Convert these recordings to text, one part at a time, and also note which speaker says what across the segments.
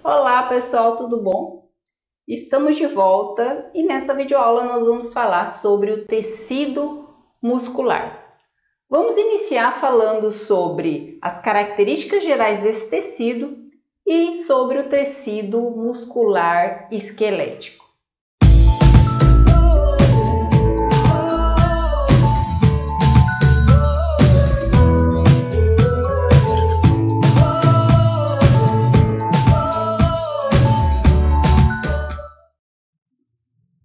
Speaker 1: Olá pessoal, tudo bom? Estamos de volta e nessa videoaula nós vamos falar sobre o tecido muscular. Vamos iniciar falando sobre as características gerais desse tecido e sobre o tecido muscular esquelético.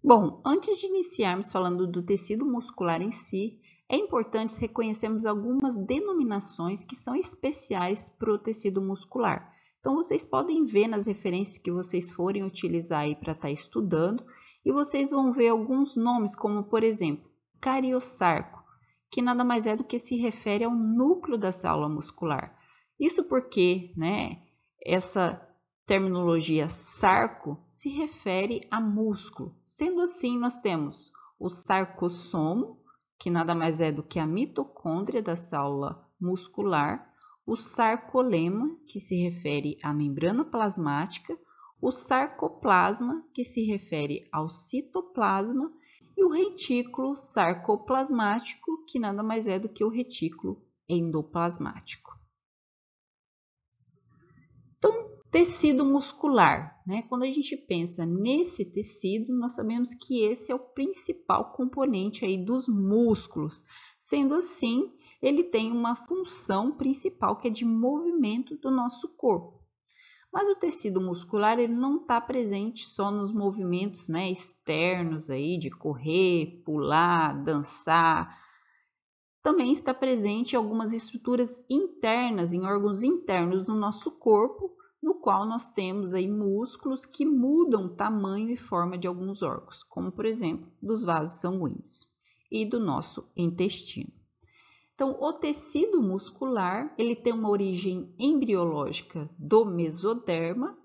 Speaker 1: Bom, antes de iniciarmos falando do tecido muscular em si, é importante reconhecermos algumas denominações que são especiais para o tecido muscular. Então, vocês podem ver nas referências que vocês forem utilizar aí para estar estudando, e vocês vão ver alguns nomes, como por exemplo, cariosarco, que nada mais é do que se refere ao núcleo da célula muscular. Isso porque, essa terminologia sarco se refere a músculo. Sendo assim, nós temos o sarcossomo, que nada mais é do que a mitocôndria da célula muscular, o sarcolema, que se refere à membrana plasmática, o sarcoplasma, que se refere ao citoplasma, e o retículo sarcoplasmático, que nada mais é do que o retículo endoplasmático. Tecido muscular, Quando a gente pensa nesse tecido, nós sabemos que esse é o principal componente aí dos músculos. Sendo assim, ele tem uma função principal que é de movimento do nosso corpo. Mas o tecido muscular ele não está presente só nos movimentos, externos aí de correr, pular, dançar. Também está presente em algumas estruturas internas, em órgãos internos do nosso corpo, no qual nós temos aí músculos que mudam o tamanho e forma de alguns órgãos, como por exemplo, dos vasos sanguíneos e do nosso intestino. Então, o tecido muscular, ele tem uma origem embriológica do mesoderma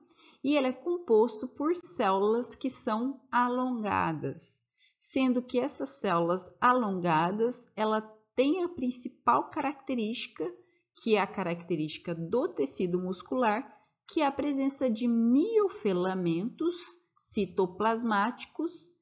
Speaker 1: e ele é composto por células que são alongadas, sendo que essas células alongadas, ela tem a principal característica, que é a característica do tecido muscular, que é a presença de miofilamentos citoplasmáticos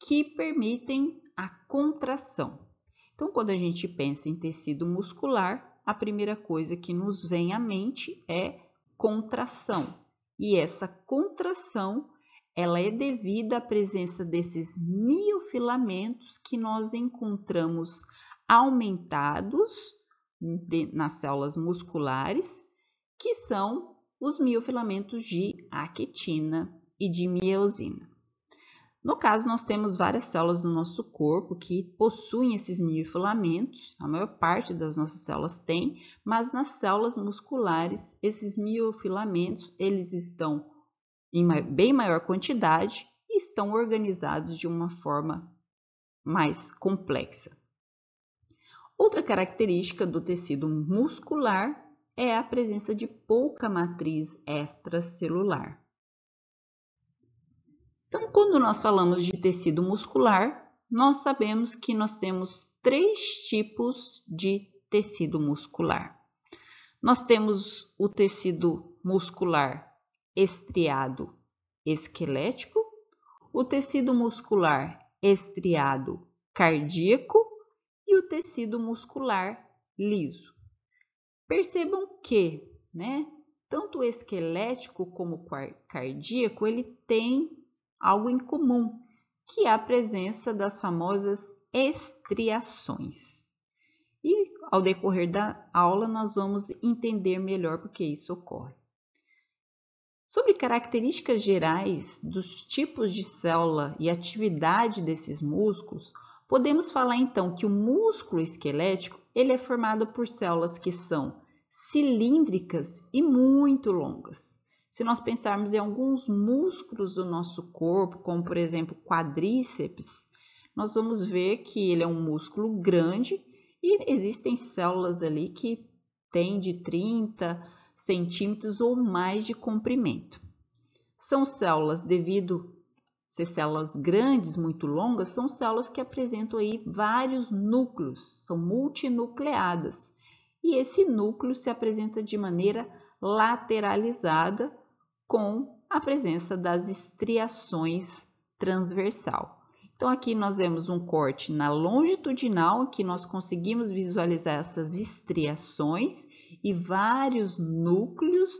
Speaker 1: que permitem a contração. Então, quando a gente pensa em tecido muscular, a primeira coisa que nos vem à mente é contração. E essa contração, ela é devida à presença desses miofilamentos que nós encontramos aumentados nas células musculares, que são os miofilamentos de actina e de miosina. No caso, nós temos várias células no nosso corpo que possuem esses miofilamentos, a maior parte das nossas células tem, mas nas células musculares, esses miofilamentos, eles estão em bem maior quantidade e estão organizados de uma forma mais complexa. Outra característica do tecido muscular é a presença de pouca matriz extracelular. Então, quando nós falamos de tecido muscular, nós sabemos que nós temos 3 tipos de tecido muscular. Nós temos o tecido muscular estriado esquelético, o tecido muscular estriado cardíaco e o tecido muscular liso. Percebam que, tanto o esquelético como o cardíaco, ele tem algo em comum, que é a presença das famosas estriações. E ao decorrer da aula nós vamos entender melhor por que isso ocorre. Sobre características gerais dos tipos de célula e atividade desses músculos, podemos falar então que o músculo esquelético ele é formado por células que são cilíndricas e muito longas. Se nós pensarmos em alguns músculos do nosso corpo, como por exemplo quadríceps, nós vamos ver que ele é um músculo grande e existem células ali que têm de 30 centímetros ou mais de comprimento. São células, devido ser células grandes, muito longas, são células que apresentam aí vários núcleos, são multinucleadas. E esse núcleo se apresenta de maneira lateralizada com a presença das estriações transversal. Então, aqui nós vemos um corte na longitudinal, que nós conseguimos visualizar essas estriações e vários núcleos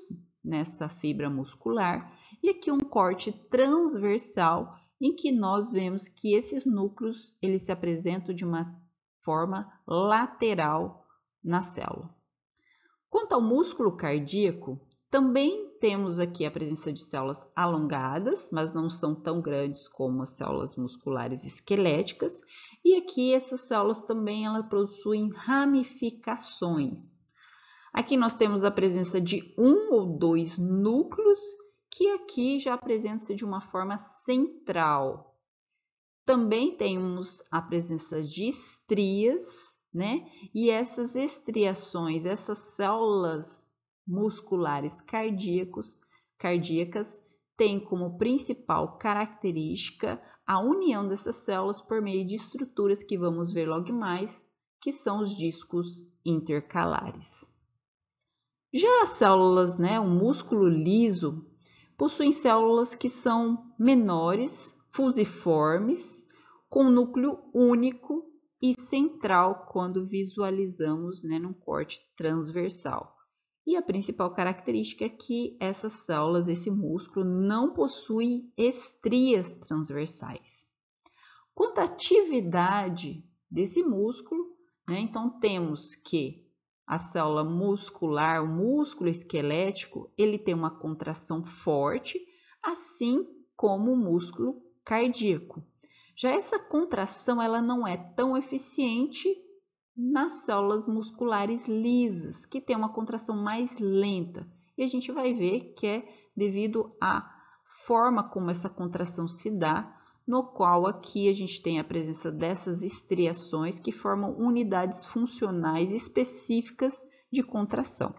Speaker 1: nessa fibra muscular. E aqui um corte transversal, em que nós vemos que esses núcleos eles se apresentam de uma forma lateral na célula. Quanto ao músculo cardíaco, também temos aqui a presença de células alongadas, mas não são tão grandes como as células musculares esqueléticas. E aqui essas células também elas possuem ramificações. Aqui nós temos a presença de um ou dois núcleos, que aqui já apresenta-se de uma forma central. Também temos a presença de estrias, né? E essas estriações, essas células musculares cardíacas têm como principal característica a união dessas células por meio de estruturas que vamos ver logo mais, que são os discos intercalares. Já as células, né, o músculo liso, possuem células que são menores, fusiformes, com núcleo único e central quando visualizamos, né, num corte transversal. E a principal característica é que essas células, esse músculo, não possui estrias transversais. Quanto à atividade desse músculo, né, então temos que a célula muscular, o músculo esquelético, ele tem uma contração forte, assim como o músculo cardíaco. Já essa contração ela não é tão eficiente nas células musculares lisas, que tem uma contração mais lenta. E a gente vai ver que é devido à forma como essa contração se dá, no qual aqui a gente tem a presença dessas estriações que formam unidades funcionais específicas de contração.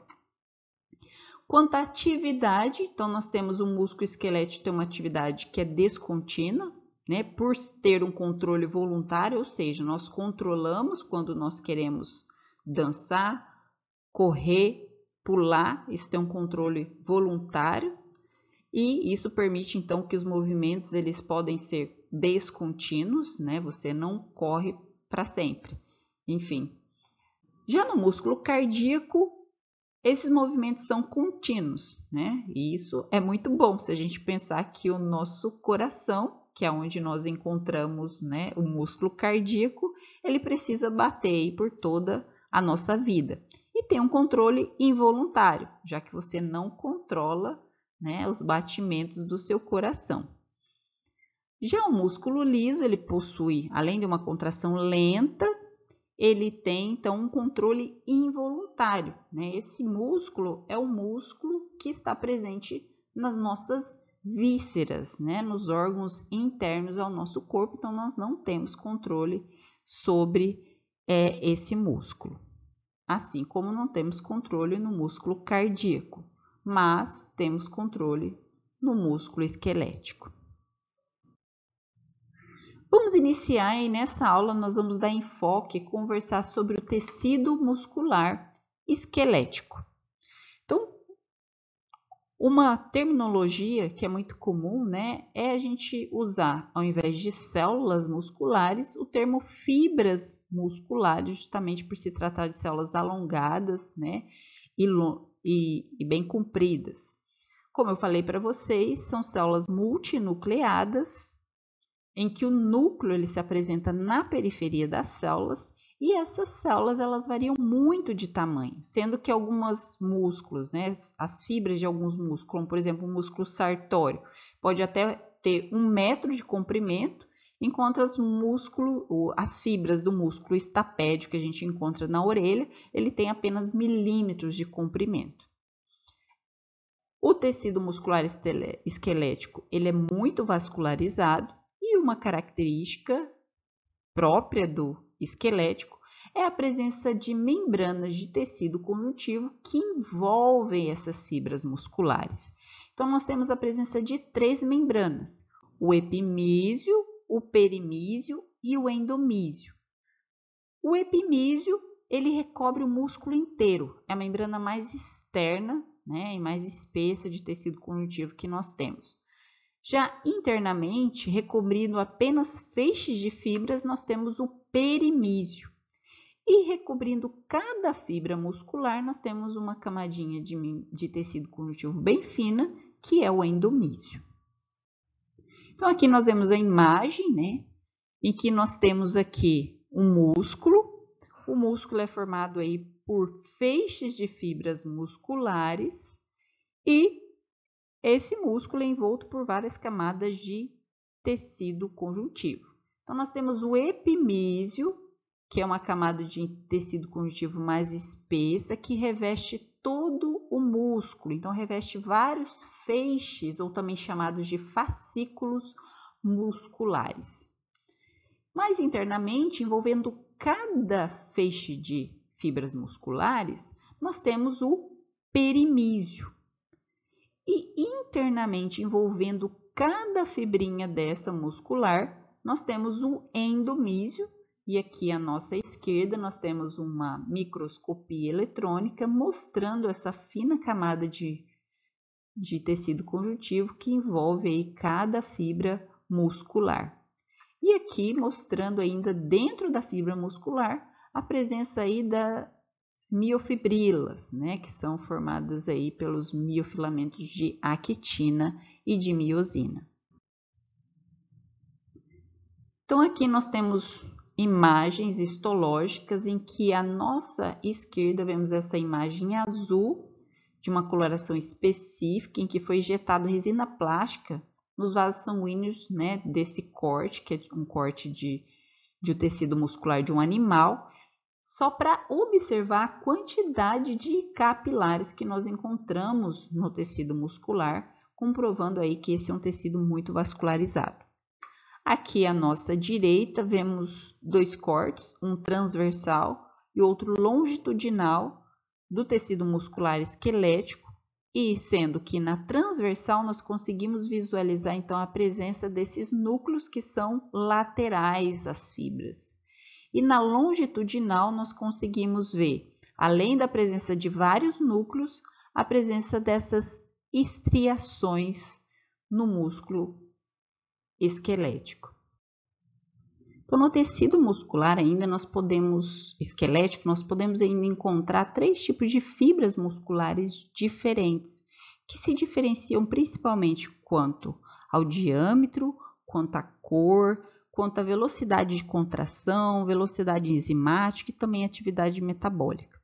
Speaker 1: Quanto à atividade, então nós temos o músculo esquelético tem uma atividade que é descontínua, né, por ter um controle voluntário, ou seja, nós controlamos quando nós queremos dançar, correr, pular, isso tem um controle voluntário e isso permite então que os movimentos eles podem ser descontínuos, né, você não corre para sempre, enfim. Já no músculo cardíaco, esses movimentos são contínuos, né, e isso é muito bom se a gente pensar que o nosso coração, que é onde nós encontramos, né, o músculo cardíaco, ele precisa bater aí por toda a nossa vida. E tem um controle involuntário, já que você não controla, né, os batimentos do seu coração. Já o músculo liso, ele possui, além de uma contração lenta, ele tem então um controle involuntário, né? Esse músculo é o músculo que está presente nas nossas vísceras, né, nos órgãos internos ao nosso corpo, então nós não temos controle sobre esse músculo. Assim como não temos controle no músculo cardíaco, mas temos controle no músculo esquelético. Vamos iniciar e nessa aula nós vamos dar enfoque e conversar sobre o tecido muscular esquelético. Então, uma terminologia que é muito comum, né, é a gente usar, ao invés de células musculares, o termo fibras musculares, justamente por se tratar de células alongadas, né, e bem compridas. Como eu falei para vocês, são células multinucleadas, em que o núcleo ele se apresenta na periferia das células, e essas células elas variam muito de tamanho, sendo que alguns músculos, né, as fibras de alguns músculos, como por exemplo o músculo sartório, pode até ter 1 metro de comprimento, enquanto as fibras do músculo estapédio que a gente encontra na orelha, ele tem apenas milímetros de comprimento. O tecido muscular esquelético ele é muito vascularizado e uma característica própria do esquelético é a presença de membranas de tecido conjuntivo que envolvem essas fibras musculares. Então, nós temos a presença de 3 membranas, o epimísio, o perimísio e o endomísio. O epimísio, ele recobre o músculo inteiro, é a membrana mais externa, né, e mais espessa de tecido conjuntivo que nós temos. Já internamente, recobrindo apenas feixes de fibras, nós temos o perimísio. E recobrindo cada fibra muscular, nós temos uma camadinha de tecido conjuntivo bem fina, que é o endomísio. Então, aqui nós vemos a imagem, né, em que nós temos aqui um músculo. O músculo é formado aí por feixes de fibras musculares e esse músculo é envolto por várias camadas de tecido conjuntivo. Então, nós temos o epimísio, que é uma camada de tecido conjuntivo mais espessa, que reveste todo o músculo. Então, reveste vários feixes, ou também chamados de fascículos musculares. Mais internamente, envolvendo cada feixe de fibras musculares, nós temos o perimísio. E internamente, envolvendo cada fibrinha dessa muscular, nós temos o endomísio. E aqui à nossa esquerda nós temos uma microscopia eletrônica mostrando essa fina camada de tecido conjuntivo que envolve aí cada fibra muscular. E aqui mostrando ainda dentro da fibra muscular a presença aí das miofibrilas, né, que são formadas aí pelos miofilamentos de actina e de miosina. Então aqui nós temos imagens histológicas em que à nossa esquerda vemos essa imagem azul de uma coloração específica em que foi injetado resina plástica nos vasos sanguíneos, né, desse corte, que é um corte de tecido muscular de um animal, só para observar a quantidade de capilares que nós encontramos no tecido muscular, comprovando aí que esse é um tecido muito vascularizado. Aqui à nossa direita vemos dois cortes, um transversal e outro longitudinal do tecido muscular esquelético, e sendo que na transversal nós conseguimos visualizar então a presença desses núcleos que são laterais às fibras. E na longitudinal nós conseguimos ver, além da presença de vários núcleos, a presença dessas estriações no músculo esquelético. Então, no tecido muscular esquelético, nós podemos ainda encontrar 3 tipos de fibras musculares diferentes, que se diferenciam principalmente quanto ao diâmetro, quanto à cor, quanto à velocidade de contração, velocidade enzimática e também atividade metabólica.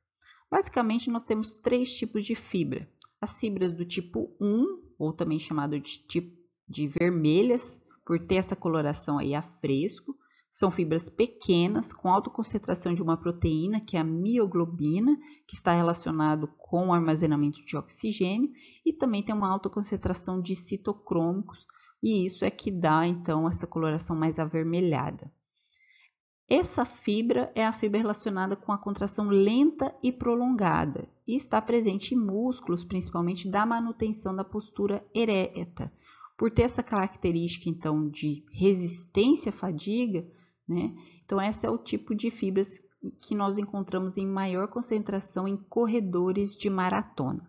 Speaker 1: Basicamente, nós temos 3 tipos de fibra. As fibras do tipo 1, ou também chamado de vermelhas, por ter essa coloração aí a fresco, são fibras pequenas com alta concentração de uma proteína, que é a mioglobina, que está relacionado com o armazenamento de oxigênio, e também tem uma alta concentração de citocrômicos, e isso é que dá então essa coloração mais avermelhada. Essa fibra é a fibra relacionada com a contração lenta e prolongada, e está presente em músculos, principalmente da manutenção da postura ereta. Por ter essa característica, então, de resistência à fadiga, né? Então, esse é o tipo de fibras que nós encontramos em maior concentração em corredores de maratona.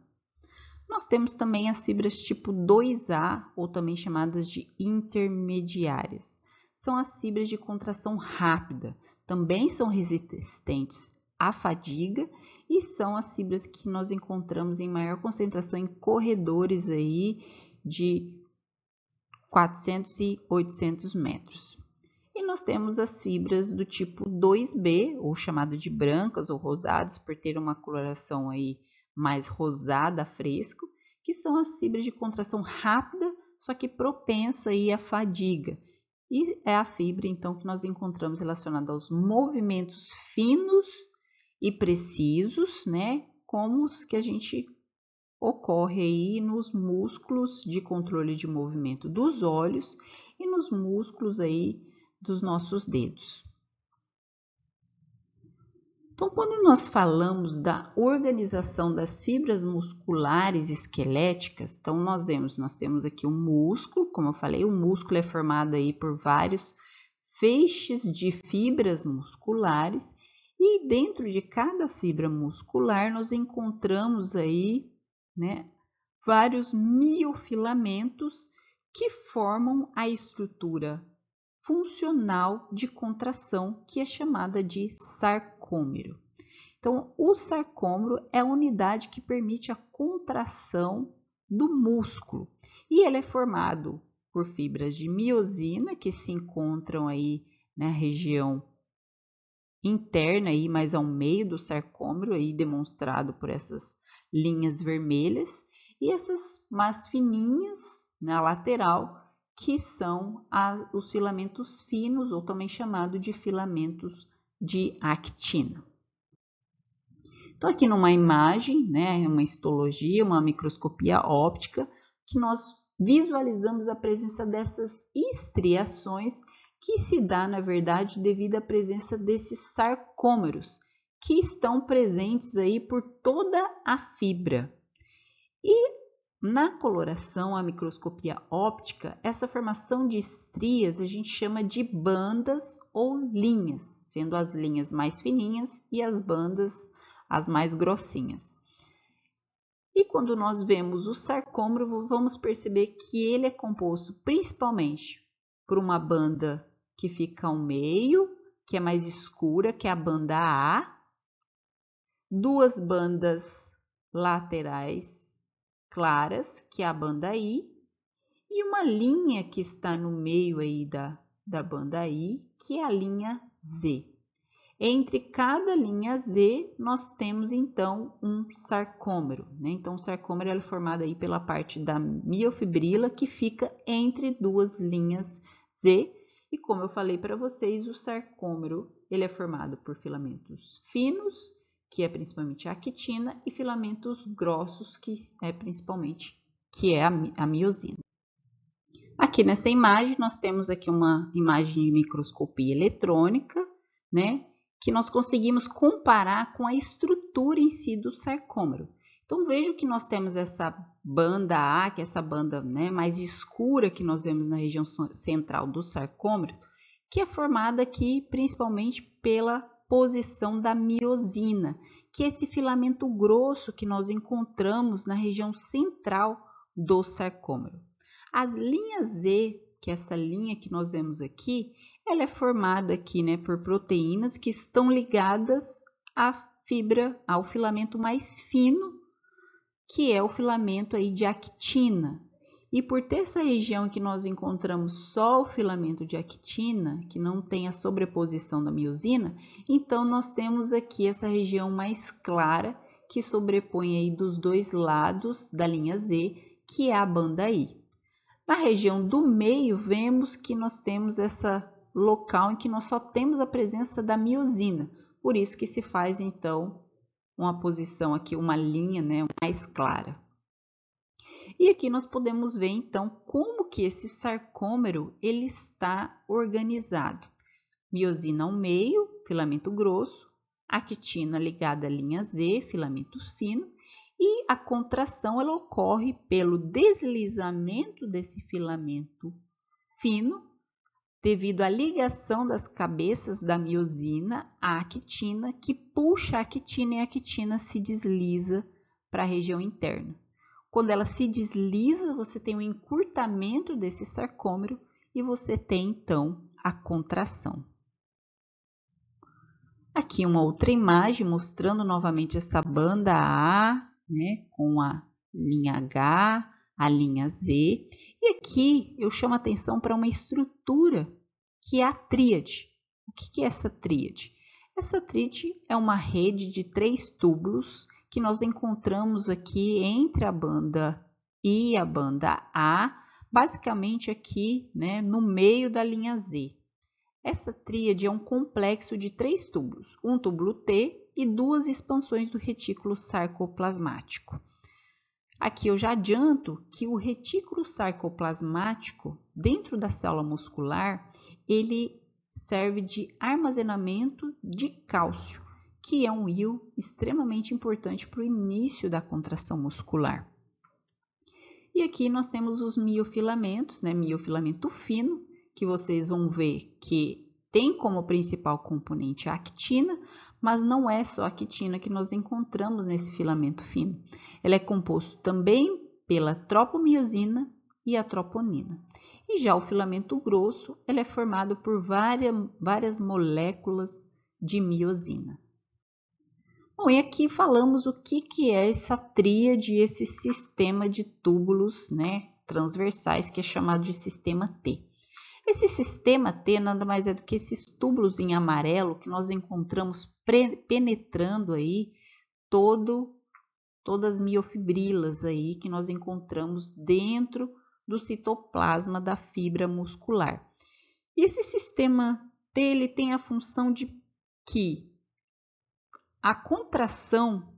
Speaker 1: Nós temos também as fibras tipo 2A, ou também chamadas de intermediárias. São as fibras de contração rápida, também são resistentes à fadiga e são as fibras que nós encontramos em maior concentração em corredores aí de 400 e 800 metros. E nós temos as fibras do tipo 2B, ou chamado de brancas ou rosadas, por ter uma coloração aí mais rosada, fresco, que são as fibras de contração rápida, só que propensa aí à fadiga. E é a fibra, então, que nós encontramos relacionada aos movimentos finos e precisos, né? Como os que a gente ocorre aí nos músculos de controle de movimento dos olhos e nos músculos aí dos nossos dedos. Então, quando nós falamos da organização das fibras musculares esqueléticas, então nós temos aqui o músculo, como eu falei, o músculo é formado aí por vários feixes de fibras musculares e dentro de cada fibra muscular nós encontramos aí né, vários miofilamentos que formam a estrutura funcional de contração, que é chamada de sarcômero. Então, o sarcômero é a unidade que permite a contração do músculo e ele é formado por fibras de miosina que se encontram aí na região interna, aí mais ao meio do sarcômero, aí demonstrado por essas linhas vermelhas, e essas mais fininhas na lateral, que são os filamentos finos, ou também chamado de filamentos de actina. Então, aqui numa imagem, né, uma histologia, uma microscopia óptica, que nós visualizamos a presença dessas estriações que se dá, na verdade, devido à presença desses sarcômeros, que estão presentes aí por toda a fibra. E na coloração, a microscopia óptica, essa formação de estrias a gente chama de bandas ou linhas, sendo as linhas mais fininhas e as bandas as mais grossinhas. E quando nós vemos o sarcômero, vamos perceber que ele é composto principalmente por uma banda que fica ao meio, que é mais escura, que é a banda A, duas bandas laterais claras, que é a banda I, e uma linha que está no meio aí da banda I, que é a linha Z. Entre cada linha Z, nós temos então um sarcômero, né? Então, o sarcômero é formado aí pela parte da miofibrila que fica entre duas linhas Z. E como eu falei para vocês, o sarcômero ele é formado por filamentos finos, que é principalmente a actina, e filamentos grossos, que é a miosina. Aqui nessa imagem, nós temos aqui uma imagem de microscopia eletrônica, né? Que nós conseguimos comparar com a estrutura em si do sarcômero. Então, veja que nós temos essa banda A, que é essa banda, né, mais escura que nós vemos na região central do sarcômero, que é formada aqui principalmente pela posição da miosina, que é esse filamento grosso que nós encontramos na região central do sarcômero. As linhas Z, que é essa linha que nós vemos aqui, ela é formada aqui, né, por proteínas que estão ligadas à fibra, ao filamento mais fino, que é o filamento aí de actina. E por ter essa região que nós encontramos só o filamento de actina, que não tem a sobreposição da miosina, então nós temos aqui essa região mais clara que sobrepõe aí dos dois lados da linha Z, que é a banda I. Na região do meio, vemos que nós temos essa local em que nós só temos a presença da miosina, por isso que se faz então uma posição aqui, uma linha, né, mais clara. E aqui nós podemos ver então como que esse sarcômero ele está organizado. Miosina ao meio, filamento grosso, actina ligada à linha Z, filamentos finos, e a contração ela ocorre pelo deslizamento desse filamento fino devido à ligação das cabeças da miosina à actina, que puxa a actina e a actina se desliza para a região interna. Quando ela se desliza, você tem um encurtamento desse sarcômero e você tem, então, a contração. Aqui uma outra imagem mostrando novamente essa banda A, né, com a linha H, a linha Z. E aqui eu chamo a atenção para uma estrutura que é a tríade. O que é essa tríade? Essa tríade é uma rede de 3 túbulos que nós encontramos aqui entre a banda I e a banda A, basicamente aqui, né, no meio da linha Z. Essa tríade é um complexo de 3 túbulos, um túbulo T e 2 expansões do retículo sarcoplasmático. Aqui eu já adianto que o retículo sarcoplasmático, dentro da célula muscular, ele serve de armazenamento de cálcio, que é um íon extremamente importante para o início da contração muscular. E aqui nós temos os miofilamentos, né? Miofilamento fino, que vocês vão ver que tem como principal componente a actina, Mas não é só a actina que nós encontramos nesse filamento fino. Ela é composto também pela tropomiosina e a troponina. E já o filamento grosso, ele é formado por várias moléculas de miosina. Bom, e aqui falamos o que é essa tríade, esse sistema de túbulos, né, transversais, que é chamado de sistema T. Esse sistema T nada mais é do que esses túbulos em amarelo que nós encontramos penetrando aí todas as miofibrilas aí que nós encontramos dentro do citoplasma da fibra muscular. E esse sistema T ele tem a função de que a contração,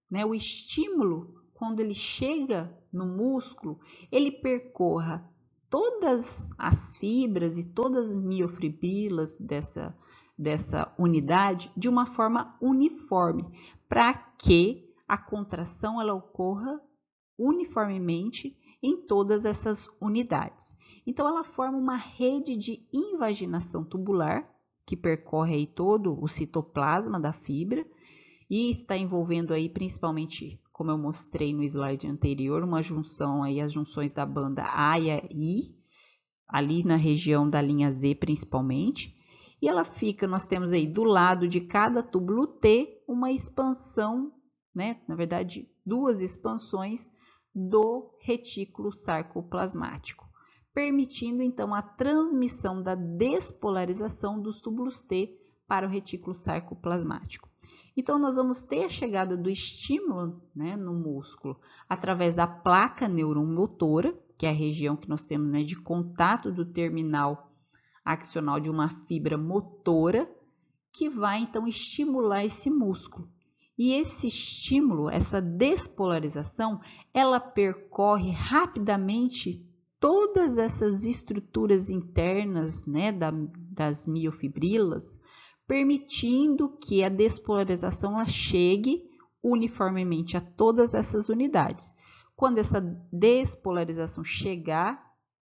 Speaker 1: né, o estímulo, quando ele chega no músculo, ele percorra todas as fibras e todas as miofibrilas dessa unidade de uma forma uniforme, para que a contração ela ocorra uniformemente em todas essas unidades. Então, ela forma uma rede de invaginação tubular, que percorre aí todo o citoplasma da fibra, e está envolvendo aí principalmente, como eu mostrei no slide anterior, uma junção aí, as junções da banda A e a I, ali na região da linha Z principalmente, e ela fica, nós temos aí do lado de cada túbulo T uma expansão, né, na verdade duas expansões do retículo sarcoplasmático, permitindo então a transmissão da despolarização dos túbulos T para o retículo sarcoplasmático. Então, nós vamos ter a chegada do estímulo, né, no músculo através da placa neuromotora, que é a região que nós temos, né, de contato do terminal axonal de uma fibra motora, que vai então estimular esse músculo. E esse estímulo, essa despolarização, ela percorre rapidamente todas essas estruturas internas, né, das miofibrilas, permitindo que a despolarização ela chegue uniformemente a todas essas unidades. Quando essa despolarização chegar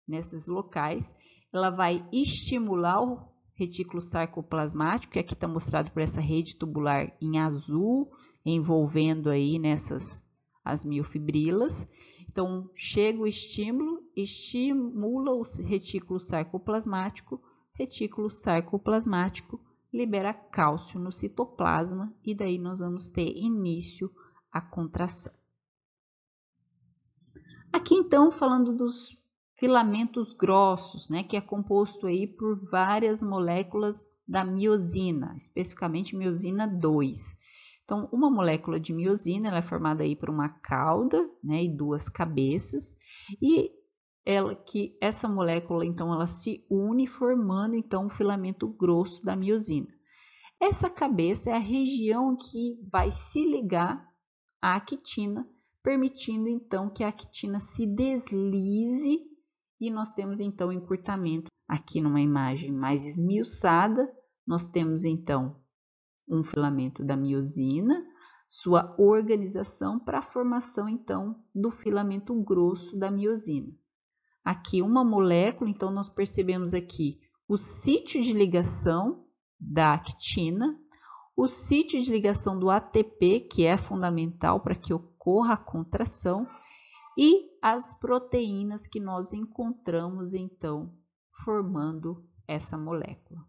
Speaker 1: nesses locais, ela vai estimular o retículo sarcoplasmático, que aqui está mostrado por essa rede tubular em azul, envolvendo aí nessas as miofibrilas. Então, chega o estímulo, estimula o retículo sarcoplasmático libera cálcio no citoplasma e daí nós vamos ter início a contração. Aqui então falando dos filamentos grossos, né, que é composto aí por várias moléculas da miosina, especificamente miosina 2. Então, uma molécula de miosina ela é formada aí por uma cauda, né, e duas cabeças, e essa molécula então ela se une formando então o filamento grosso da miosina. Essa cabeça é a região que vai se ligar à actina, permitindo então que a actina se deslize e nós temos então encurtamento. Aqui numa imagem mais esmiuçada, nós temos então um filamento da miosina, sua organização para a formação então do filamento grosso da miosina. Aqui uma molécula, então nós percebemos aqui o sítio de ligação da actina, o sítio de ligação do ATP, que é fundamental para que ocorra a contração, e as proteínas que nós encontramos então formando essa molécula.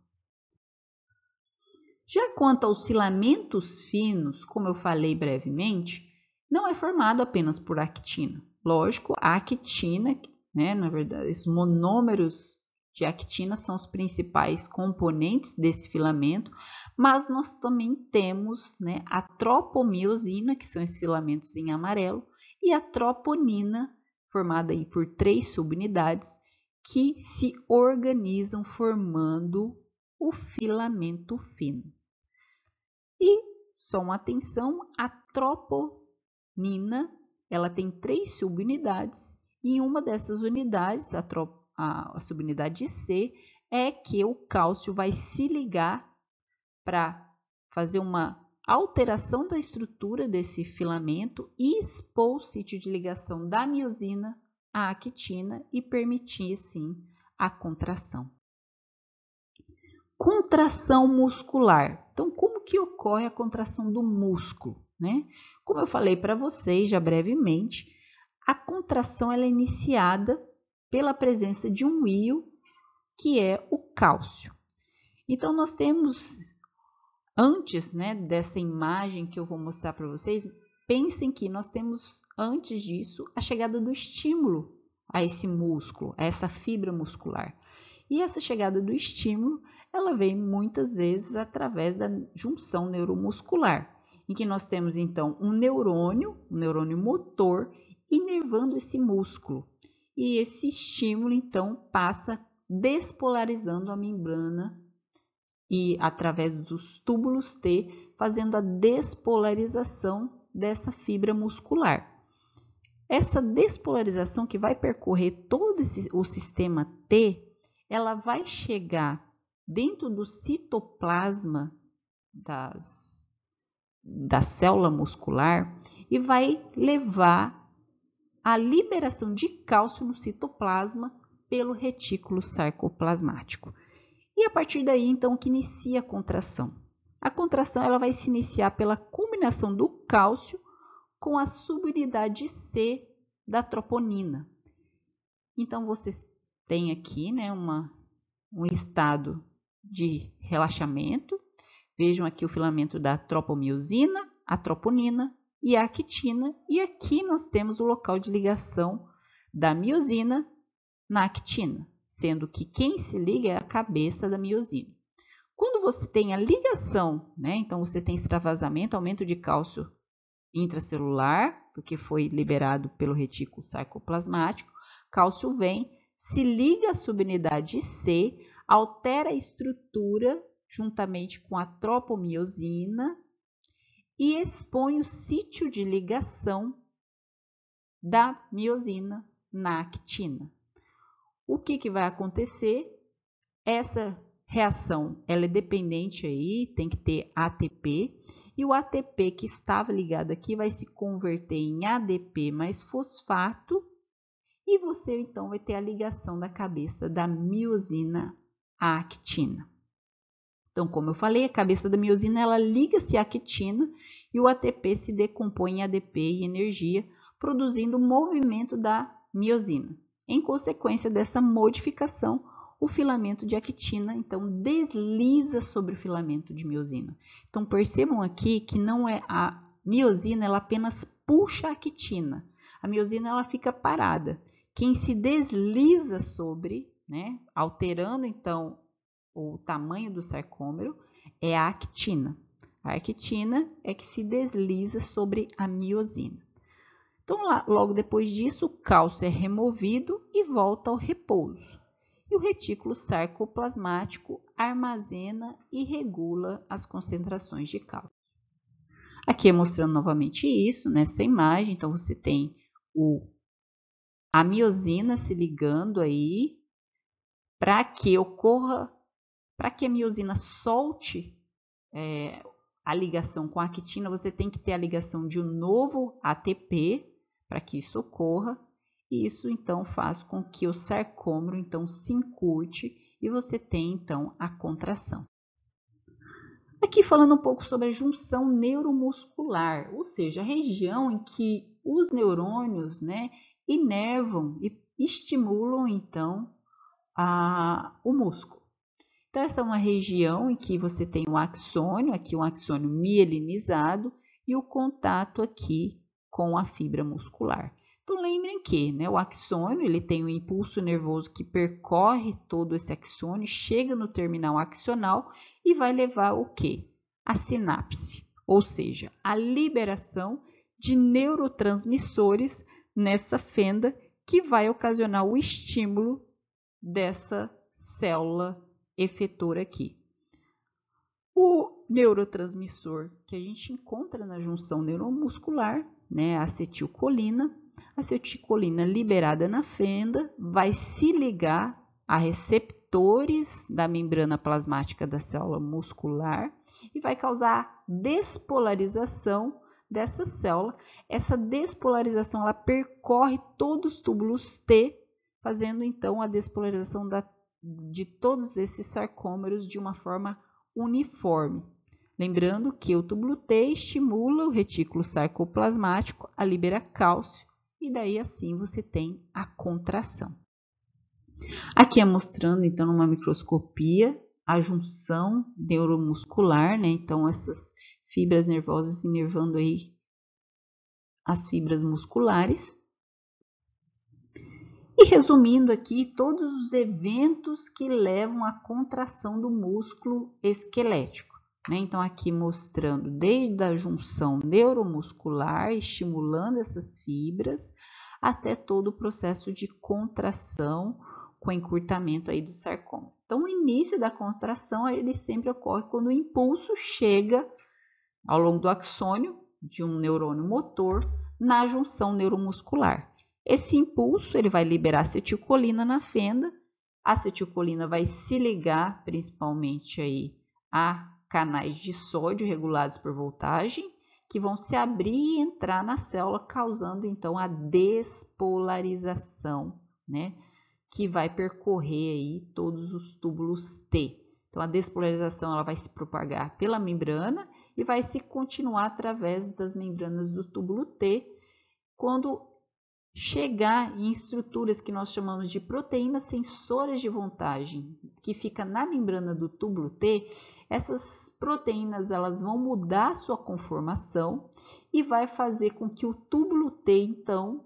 Speaker 1: Já quanto aos filamentos finos, como eu falei brevemente, não é formado apenas por actina. Lógico, a actina, né, na verdade, os monômeros de actina são os principais componentes desse filamento, mas nós também temos, né, a tropomiosina, que são esses filamentos em amarelo, e a troponina, formada aí por 3 subunidades, que se organizam formando o filamento fino. E, só uma atenção, a troponina, ela tem 3 subunidades, e em uma dessas unidades, a subunidade C, é que o cálcio vai se ligar para fazer uma alteração da estrutura desse filamento e expor o sítio de ligação da miosina à actina e permitir, sim, a contração. contração muscular. Então, como que ocorre a contração do músculo, né? Como eu falei para vocês já brevemente, a contração ela é iniciada pela presença de um íon, que é o cálcio. Então, nós temos, antes, né, dessa imagem que eu vou mostrar para vocês, pensem que nós temos, antes disso, a chegada do estímulo a esse músculo, a essa fibra muscular. E essa chegada do estímulo, ela vem muitas vezes através da junção neuromuscular, em que nós temos, então, um neurônio motor, inervando esse músculo. E esse estímulo, então, passa despolarizando a membrana e através dos túbulos T, fazendo a despolarização dessa fibra muscular. Essa despolarização que vai percorrer todo o sistema T, ela vai chegar dentro do citoplasma da célula muscular e vai levar à liberação de cálcio no citoplasma pelo retículo sarcoplasmático. E a partir daí, então, que inicia a contração. A contração ela vai se iniciar pela combinação do cálcio com a subunidade C da troponina. Então, vocês têm aqui, né, um estado de relaxamento. Vejam aqui o filamento da tropomiosina, a troponina e a actina. E aqui nós temos o local de ligação da miosina na actina, sendo que quem se liga é a cabeça da miosina. Quando você tem a ligação, né, então você tem extravasamento, aumento de cálcio intracelular, porque foi liberado pelo retículo sarcoplasmático, cálcio vem, se liga à subunidade C, altera a estrutura juntamente com a tropomiosina e expõe o sítio de ligação da miosina na actina. O que vai acontecer? Essa reação ela é dependente aí, tem que ter ATP, e o ATP que estava ligado aqui vai se converter em ADP mais fosfato, e você então vai ter a ligação da cabeça da miosina à actina. Então, como eu falei, a cabeça da miosina ela liga-se à actina e o ATP se decompõe em ADP e energia, produzindo o movimento da miosina. Em consequência dessa modificação, o filamento de actina, então, desliza sobre o filamento de miosina. Então, percebam aqui que não é a miosina, ela apenas puxa a actina. A miosina, ela fica parada. Quem se desliza sobre, né, alterando, então, o tamanho do sarcômero, é a actina. A actina é que se desliza sobre a miosina. Então, logo depois disso, o cálcio é removido e volta ao repouso. E o retículo sarcoplasmático armazena e regula as concentrações de cálcio. Aqui é mostrando novamente isso, nessa imagem. Então, você tem a miosina se ligando aí para que a miosina solte a ligação com a actina, você tem que ter a ligação de um novo ATP para que isso ocorra. E isso, então, faz com que o sarcômero, então, se encurte e você tem, então, a contração. Aqui falando um pouco sobre a junção neuromuscular, ou seja, a região em que os neurônios, né, inervam e estimulam, então, o músculo. Então, essa é uma região em que você tem um axônio, aqui um axônio mielinizado, e o contato aqui com a fibra muscular. Então, lembrem que, né, o axônio ele tem um impulso nervoso que percorre todo esse axônio, chega no terminal axonal e vai levar o quê? A sinapse, ou seja, a liberação de neurotransmissores nessa fenda que vai ocasionar o estímulo dessa célula efetora aqui. O neurotransmissor que a gente encontra na junção neuromuscular, né, a acetilcolina liberada na fenda vai se ligar a receptores da membrana plasmática da célula muscular e vai causar despolarização dessa célula. Essa despolarização ela percorre todos os túbulos T, fazendo então a despolarização de todos esses sarcômeros de uma forma uniforme. Lembrando que o túbulo T estimula o retículo sarcoplasmático a liberar cálcio e daí assim você tem a contração. Aqui é mostrando então numa microscopia a junção neuromuscular, né? Então essas fibras nervosas inervando aí as fibras musculares. E resumindo aqui todos os eventos que levam à contração do músculo esquelético, né? Então aqui mostrando desde a junção neuromuscular, estimulando essas fibras, até todo o processo de contração com encurtamento aí do sarcômero. Então o início da contração ele sempre ocorre quando o impulso chega ao longo do axônio de um neurônio motor na junção neuromuscular. Esse impulso ele vai liberar acetilcolina na fenda, a acetilcolina vai se ligar principalmente aí a canais de sódio regulados por voltagem, que vão se abrir e entrar na célula, causando então a despolarização, né? Que vai percorrer aí todos os túbulos T. Então a despolarização ela vai se propagar pela membrana e vai se continuar através das membranas do túbulo T, quando chegar em estruturas que nós chamamos de proteínas sensoras de voltagem, que fica na membrana do túbulo T, essas proteínas elas vão mudar sua conformação e vai fazer com que o túbulo T, então,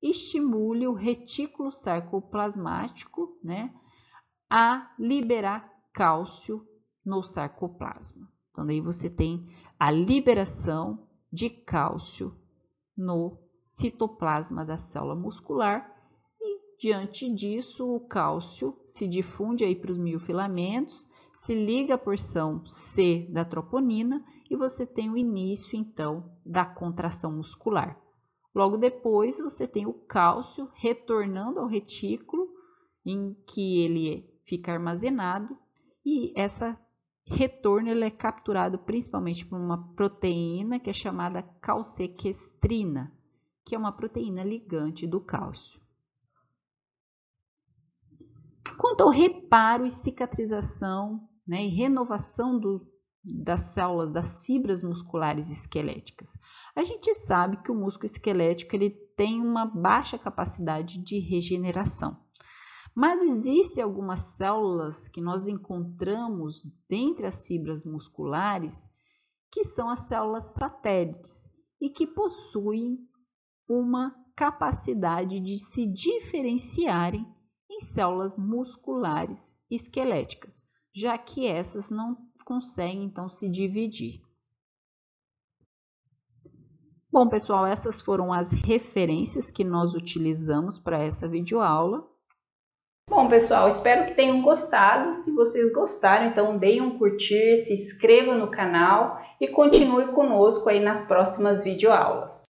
Speaker 1: estimule o retículo sarcoplasmático, né, a liberar cálcio no sarcoplasma. Então, daí você tem a liberação de cálcio no citoplasma da célula muscular e, diante disso, o cálcio se difunde aí para os miofilamentos, se liga à porção C da troponina e você tem o início, então, da contração muscular. Logo depois, você tem o cálcio retornando ao retículo, em que ele fica armazenado, e esse retorno ele é capturado principalmente por uma proteína que é chamada calcequestrina, que é uma proteína ligante do cálcio. Quanto ao reparo e cicatrização, né, e renovação das células, das fibras musculares esqueléticas, a gente sabe que o músculo esquelético ele tem uma baixa capacidade de regeneração. Mas existem algumas células que nós encontramos dentre as fibras musculares que são as células satélites e que possuem uma capacidade de se diferenciarem em células musculares esqueléticas, já que essas não conseguem então se dividir. Bom, pessoal, essas foram as referências que nós utilizamos para essa videoaula.
Speaker 2: Bom, pessoal, espero que tenham gostado. Se vocês gostaram, então deem um curtir, se inscrevam no canal e continue conosco aí nas próximas videoaulas.